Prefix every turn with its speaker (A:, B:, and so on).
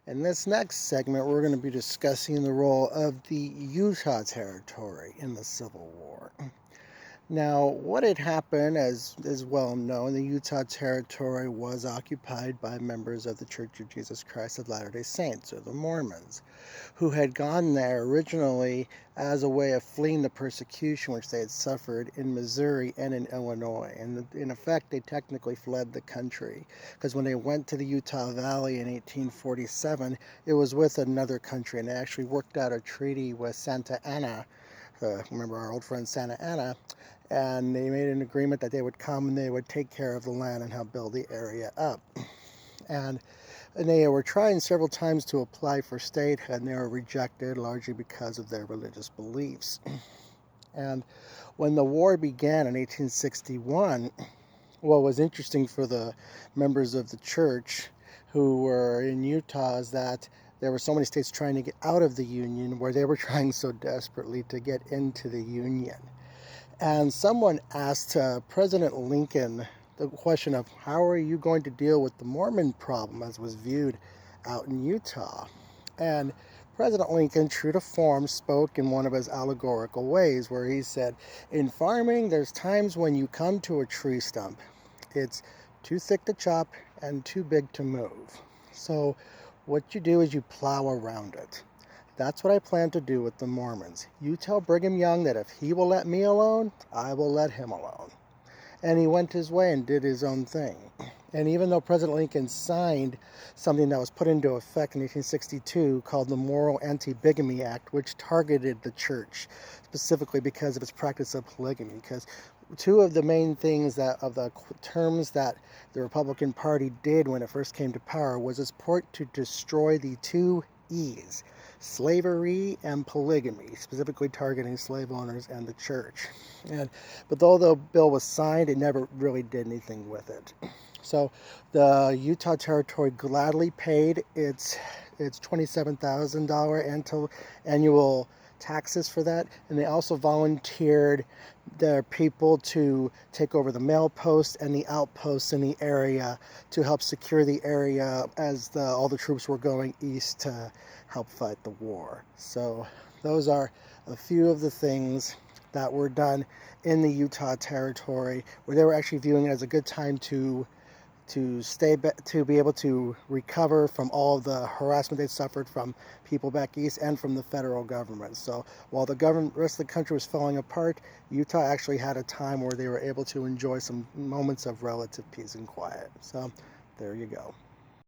A: In this next segment, we're going to be discussing the role of the Utah Territory in the Civil War. Now, what had happened, as is well known, the Utah Territory was occupied by members of the Church of Jesus Christ of Latter-day Saints, or the Mormons, who had gone there originally as a way of fleeing the persecution which they had suffered in Missouri and in Illinois. And in effect, they technically fled the country, because when they went to the Utah Valley in 1847, it was with another country, and they actually worked out a treaty with Santa Anna. Remember our old friend Santa Anna, and they made an agreement that they would come and they would take care of the land and help build the area up. And they were trying several times to apply for statehood, and they were rejected largely because of their religious beliefs. And when the war began in 1861, what was interesting for the members of the church who were in Utah is that there were so many states trying to get out of the Union, where they were trying so desperately to get into the Union. And someone asked President Lincoln the question of how are you going to deal with the Mormon problem as was viewed out in Utah? And President Lincoln, true to form, spoke in one of his allegorical ways where he said, in farming, there's times when you come to a tree stump. It's too thick to chop and too big to move. So what you do is you plow around it. That's what I plan to do with the Mormons. You tell Brigham Young that if he will let me alone, I will let him alone. And he went his way and did his own thing. And even though President Lincoln signed something that was put into effect in 1862 called the Morrill Anti-Bigamy Act, which targeted the church specifically because of its practice of polygamy, because two of the main things that of the terms that the Republican Party did when it first came to power was its purport to destroy the two E's, slavery and polygamy, specifically targeting slave owners and the church. But though the bill was signed, it never really did anything with it. So the Utah Territory gladly paid its $27,000 annual taxes for that, and they also volunteered their people to take over the mail posts and the outposts in the area to help secure the area as all the troops were going east to help fight the war. So those are a few of the things that were done in the Utah Territory, where they were actually viewing it as a good time to be able to recover from all of the harassment they suffered from people back east and from the federal government. So while the rest of the country was falling apart, Utah actually had a time where they were able to enjoy some moments of relative peace and quiet. So there you go.